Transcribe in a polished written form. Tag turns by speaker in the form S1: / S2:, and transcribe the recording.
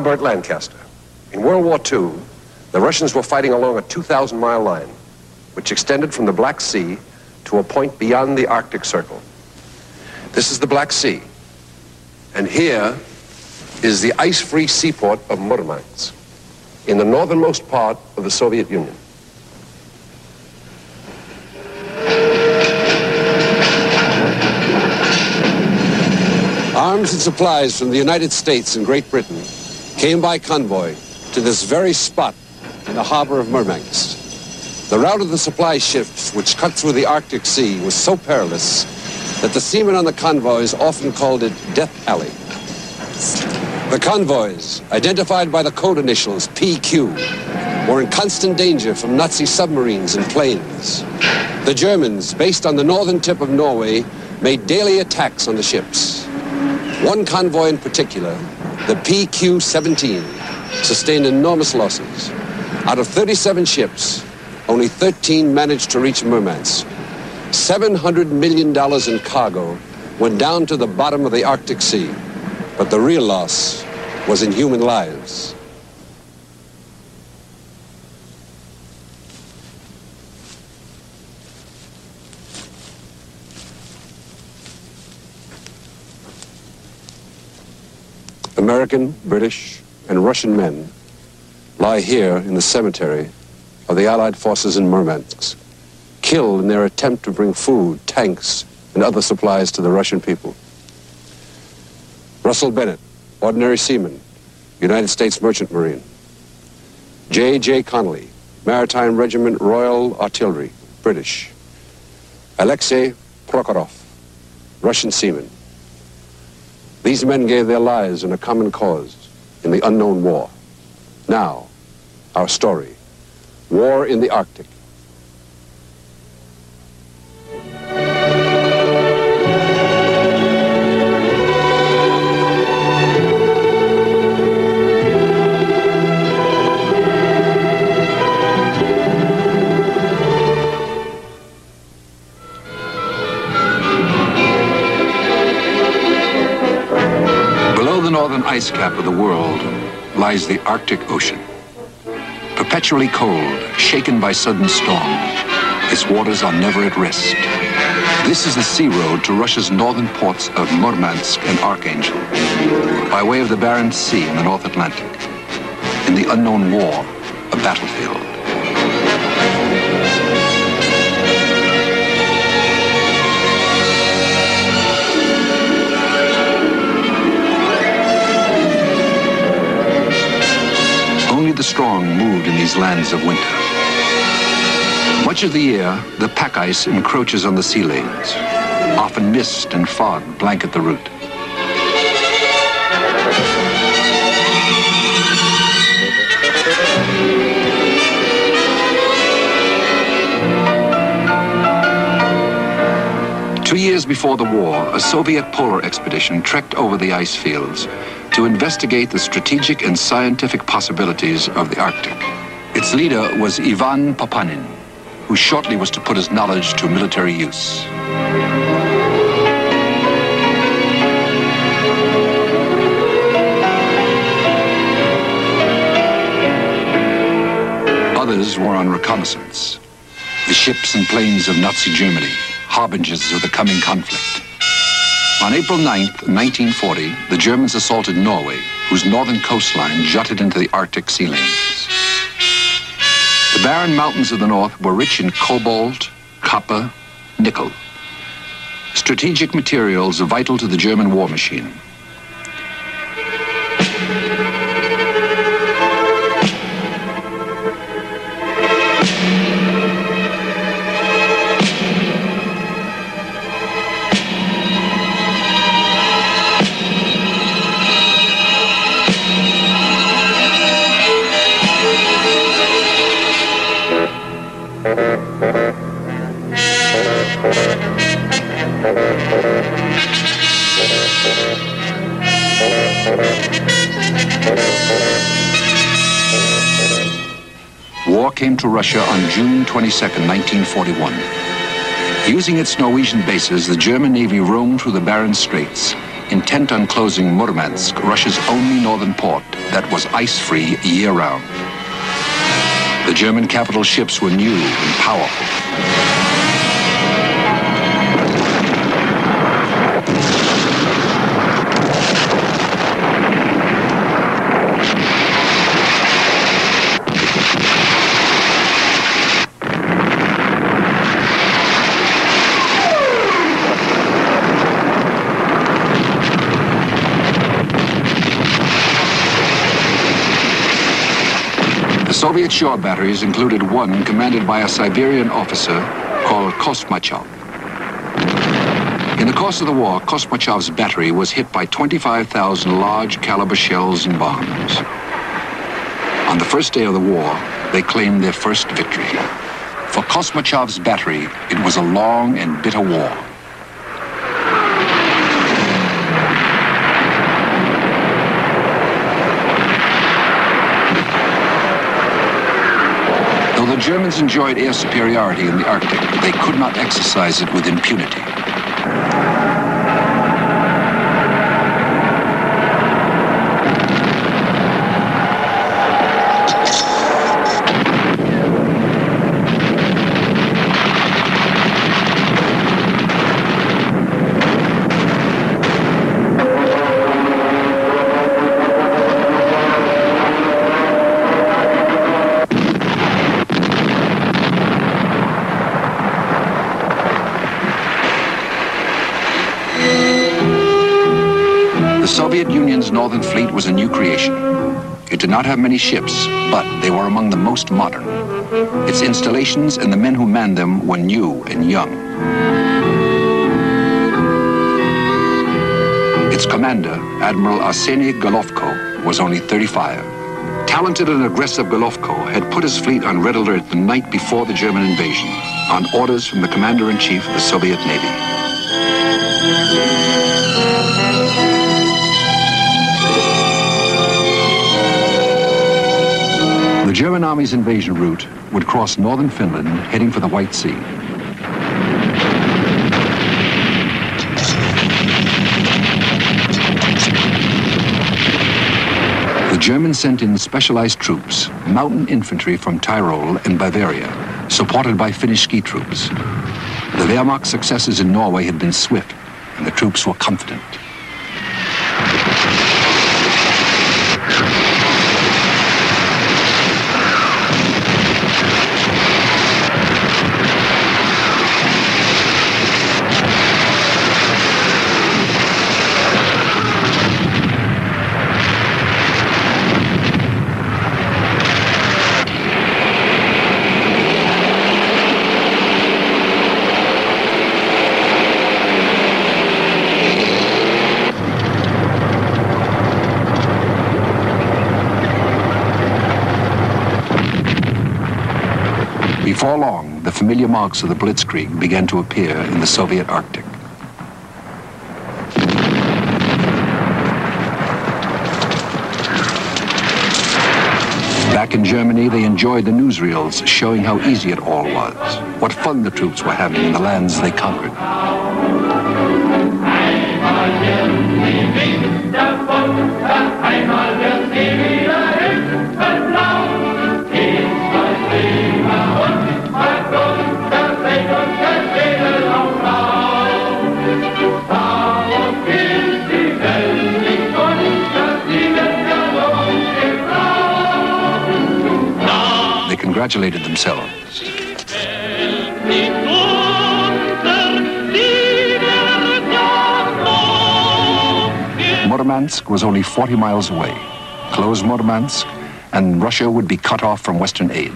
S1: Burt Lancaster. In World War II, the Russians were fighting along a 2,000-mile line, which extended from the Black Sea to a point beyond the Arctic Circle. This is the Black Sea, and here is the ice-free seaport of Murmansk, in the northernmost part of the Soviet Union. Arms and supplies from the United States and Great Britain came by convoy to this very spot in the harbor of Murmansk. The route of the supply ships, which cut through the Arctic Sea, was so perilous that the seamen on the convoys often called it Death Alley. The convoys, identified by the code initials PQ, were in constant danger from Nazi submarines and planes. The Germans, based on the northern tip of Norway, made daily attacks on the ships. One convoy in particular, the PQ-17, sustained enormous losses. Out of 37 ships, only 13 managed to reach Murmansk. $700 million in cargo went down to the bottom of the Arctic Sea, but the real loss was in human lives. American, British, and Russian men lie here in the cemetery of the Allied forces in Murmansk, killed in their attempt to bring food, tanks, and other supplies to the Russian people. Russell Bennett, ordinary seaman, United States Merchant Marine. J. Connolly, Maritime Regiment Royal Artillery, British. Alexei Prokhorov, Russian seaman. These men gave their lives in a common cause, in the unknown war. Now, our story, War in the Arctic.
S2: Northern ice cap of the world lies the Arctic Ocean. Perpetually cold, shaken by sudden storm, its waters are never at rest. This is the sea road to Russia's northern ports of Murmansk and Archangel, by way of the Barents Sea in the North Atlantic. In the unknown war, a battlefield. Only the strong moved in these lands of winter. Much of the year, the pack ice encroaches on the sea lanes. Often mist and fog blanket the route. Two years before the war, a Soviet polar expedition trekked over the ice fields to investigate the strategic and scientific possibilities of the Arctic. Its leader was Ivan Papanin, who shortly was to put his knowledge to military use. Others were on reconnaissance. The ships and planes of Nazi Germany, harbingers of the coming conflict. On April 9th, 1940, the Germans assaulted Norway, whose northern coastline jutted into the Arctic sea lanes. The barren mountains of the north were rich in cobalt, copper, nickel, strategic materials vital to the German war machine. War came to Russia on June 22nd, 1941. Using its Norwegian bases, the German Navy roamed through the Barents Straits, intent on closing Murmansk, Russia's only northern port that was ice-free year-round. The German capital ships were new and powerful. Soviet shore batteries included one commanded by a Siberian officer called Kosmachov. In the course of the war, Kosmachov's battery was hit by 25,000 large caliber shells and bombs. On the first day of the war, they claimed their first victory. For Kosmachov's battery, it was a long and bitter war. The Germans enjoyed air superiority in the Arctic. They could not exercise it with impunity. The Soviet Union's Northern Fleet was a new creation. It did not have many ships, but they were among the most modern. Its installations and the men who manned them were new and young. Its commander, Admiral Arseny Golovko, was only 35. Talented and aggressive Golovko had put his fleet on red alert the night before the German invasion, on orders from the Commander-in-Chief of the Soviet Navy. The German Army's invasion route would cross northern Finland, heading for the White Sea. The Germans sent in specialized troops, mountain infantry from Tyrol and Bavaria, supported by Finnish ski troops. The Wehrmacht's successes in Norway had been swift, and the troops were confident. Before long, the familiar marks of the Blitzkrieg began to appear in the Soviet Arctic. Back in Germany, they enjoyed the newsreels showing how easy it all was, what fun the troops were having in the lands they conquered. Congratulated themselves. Murmansk was only 40 miles away. Close Murmansk, and Russia would be cut off from Western aid.